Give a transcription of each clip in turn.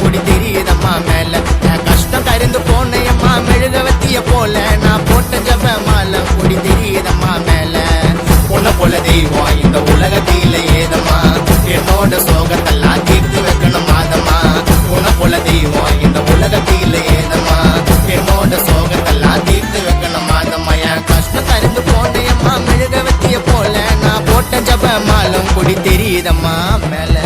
கொடி தெரியுதம்மா மேல. என் கஷ்டம் கருந்து போனையம்மா மெழுகவத்திய போல, நான் போட்ட ஜப மாலை கொடி தெரியுதம்மா மேல. உன்னை போல தெய்வம் இந்த உலகத்தில ஏதம்மா, என்னோட சோகத்தெல்லாம் தீர்த்து வைக்கணும் மாதம்மா. உன்னை போல தெய்வம் இந்த உலகத்தில ஏதம்மா, என்னோட சோகத்தெல்லாம் தீர்த்து வைக்கணும் மாதம்மா. என் கஷ்டம் கருந்து போனையம்மா மெழுகவத்திய போல, நான் போட்ட ஜப மாலம் கொடி தெரியுதம்மா மேல.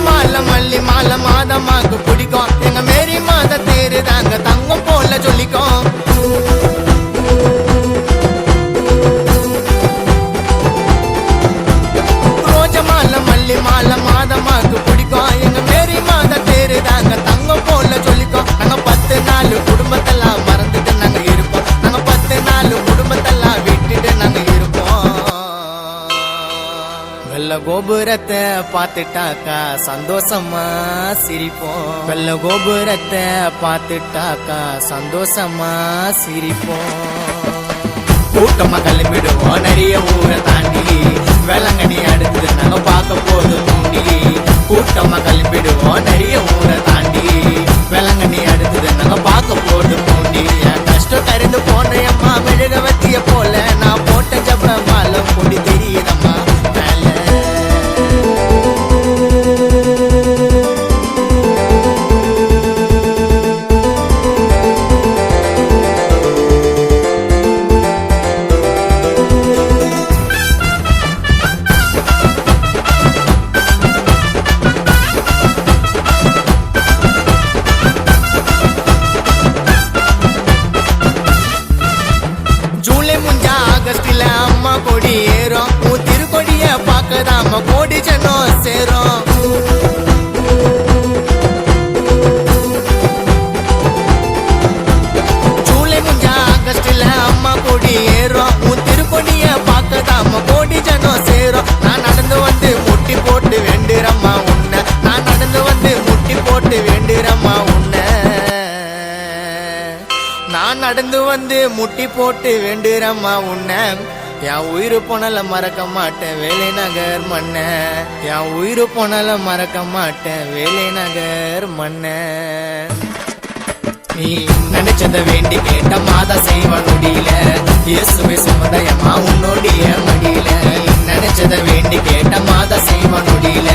மாலை மல்லி மாலை மாதம்மாக்கு பிடிக்கும், எங்க மேரி மாத தேரு தாங்க தங்கம் போல சொல்லிக்கும். ரோஜ மாலை மல்லி மாலை மாதம்மாக்கு பிடிக்கும், எங்க மேரி மாத தேரு தாங்க தங்கம் போல சொல்லிக்கும். நாங்க 10 நாள் குடும்பத்தெல்லாம் மறந்துட்டு நாங்க இருப்போம், நாங்க 10 நாள் குடும்பத்தெல்லாம் விட்டுட்டு நாங்க இருப்போம். வெள்ள கோபுரத்தை பார்த்துட்டாக்கா சந்தோஷமா சிரிப்போம், வெள்ள கோபுரத்தை பார்த்துட்டாக்கா சந்தோஷமா சிரிப்போம். கூட்டமா கிளம்பிடுவோம் நிறைய ஊரை தாண்டி, வேளாங்கண்ணி அடுத்து நாங்க பார்க்க போதும் தூண்டி. கூட்டமா கிளம்பிடுவோம் நிறைய ஊரை தாண்டி, வேளாங்கண்ணி அடுத்து நாங்க பார்க்க போதும் தூண்டி. என் கஷ்டம் கருந்து போனையம்மா மெழுகவத்திய போல, நான் போட்ட ஜப மாலை கொடி தெரியுதம்மா மேல. ஜூலை முடிஞ்சா ஆகஸ்டில அம்மா கொடி ஏறும், உன் திருக்கொடிய பார்க்கதாம கோடி ஜனம் சேரும். ஜூலை முடிஞ்சா ஆகஸ்டில அம்மா கொடி ஏறும், உன் திருக்கொடிய பார்க்கதாம கோடி ஜனம் சேரும். நான் நடந்து வந்து முட்டி போட்டு வேண்டுறம்மா உன்னை, நான் நடந்து வந்து முட்டி போட்டு வேண்டுறம்மா உன்னை. நான் நடந்து வந்து முட்டி போட்டு வேண்டுறம்மா உன்னை. என் உயிர் போனால மறக்க மாட்டேன் வேலை நகர் மண்ண, என் உயிர் போனால மறக்க மாட்டேன் வேலை நகர் மண்ண. நீ நினைச்சத வேண்டி கேட்ட மாதா செய்வ நொடியில, இயேசுவை சுமதயமா உன்னோடிய மடியில. நினைச்சத வேண்டி கேட்ட மாதா செய்வ நொடியில,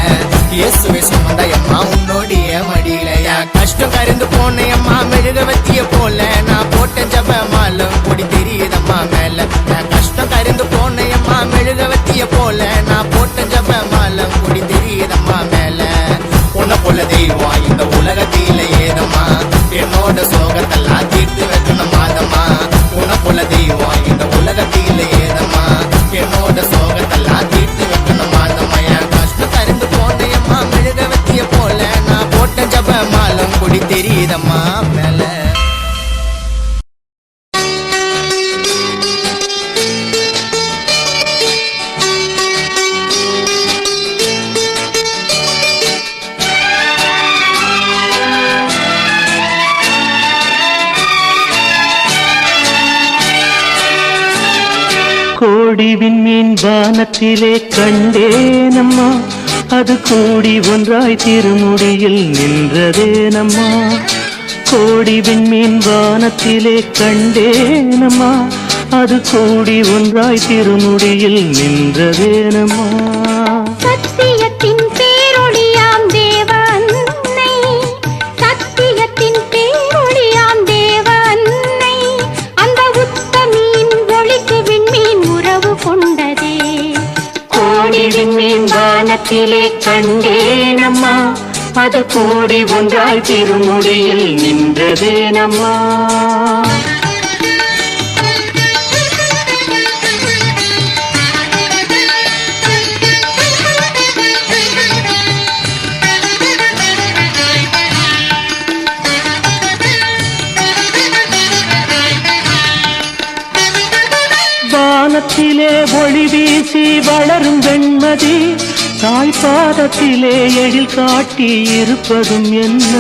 இயேசுவை சுமதயமா உன்னோடிய மடியில. என் கஷ்டம் கருந்து போனையம்மா மெழுகவத்திய போல, நான் போட்ட ஜப மாலை கொடி தெரியுதம்மா மேல. என் கஷ்டம் கருந்து போனையம்மா மெழுகவத்திய போல, நான் போட்ட ஜப மாலை கொடி தெரியுதம்மா மேல. உன்னை போல தெய்வம் இந்த உலகத்தில ஏதம்மா, என்னோட சோகத்தெல்லாம் தீர்த்து வைக்கணும் மாதம்மா. உன்னை போல தெய்வம் இந்த உலகத்தில ஏதம்மா, என்னோட சோகத்தெல்லாம் தீர்த்து வைக்கணும் மாதம்மா. என் கஷ்டம் கருந்து போனையம்மா மெழுகவத்திய போல, நான் போட்ட ஜப மாலம் கொடி தெரியுதம்மா மேல. கோடி விண்மீன் வானத்திலே கண்டேனம்மா, அது கூடி ஒன்றாய் திருமுடியில் நின்றதேனம்மா. கோடி விண்மீன் வானத்திலே கண்டேனம்மா, அது கூடி ஒன்றாய் திருமுடியில் நின்றதேனம்மா. சத்தியத்தின் பேரொளியாம் தேவ அன்னை, சத்தியத்தின் பேரொளியாம் தேவ அன்னை, அந்த உத்தமியின் ஒளிக்கு விண்மீன் உறவு கொண்டதே. கோடி விண்மீன் வானத்திலே கண்டேனம்மா, அது கூடி ஒன்றாய் திருமுடியில் நின்றதேனம்மா. வானத்திலே ஒளி வீசி வளரும் வெண்மதி தாய் பாதத்திலே எழில் காட்டி இருப்பதும் என்ன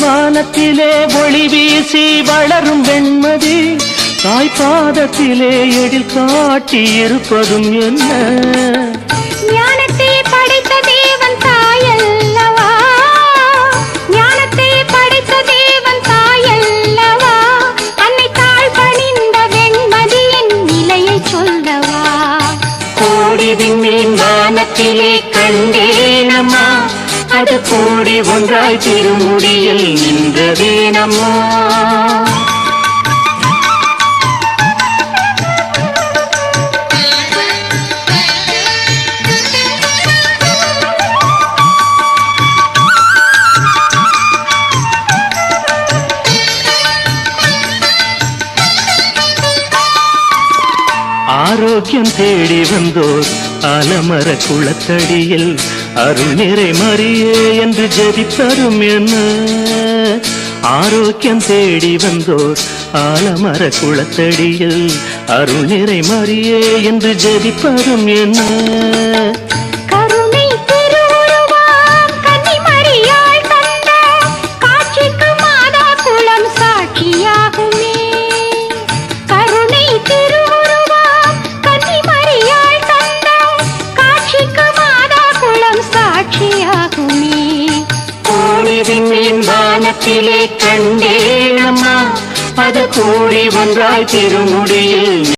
வானத்திலே ஒளி வீசி வளரும் வெண்மதி தாய் பாதத்திலே எழில் காட்டி இருப்பதும் என்ன ஞானத்தை படைத்த தேவன் தாயல்லவா ஞானத்தை படைத்த தேவன் தாயல்லவா அன்னை தாழ் பணிந்த வெண்மதியின் நிலையை சொல்லவா கோடி விண்மீன் வானத்திலே கண்டேனம்மா அது கூடி ஒன்றாய் திருமுடியில் நின்றதேனம்மா ஆரோக்கியம் தேடி வந்தோர் ஆலமர குளத்தடியில் அருள் நிறை மரியே என்று ஜெபிப்பதும் என்ன ஆரோக்கியம் தேடி வந்தோர் ஆலமர குளத்தடியில் அருள் நிறை மரியே என்று ஜெபிப்பதும் என்ன கருணை திருவுருவாம் கன்னிமரியாள் தந்த காட்சிக்கு மாதா குலம் சாட்சியாகுமே கருணை திருவுருவாம் கன்னிமரியாள் தந்த காட்சிக்கு மாதா குலம் சாட்சியாகுமே கோடி விண்மீன் வானத்திலே கண்டேனம்மா அது கூடி ஒன்றாய் திருமுடியில்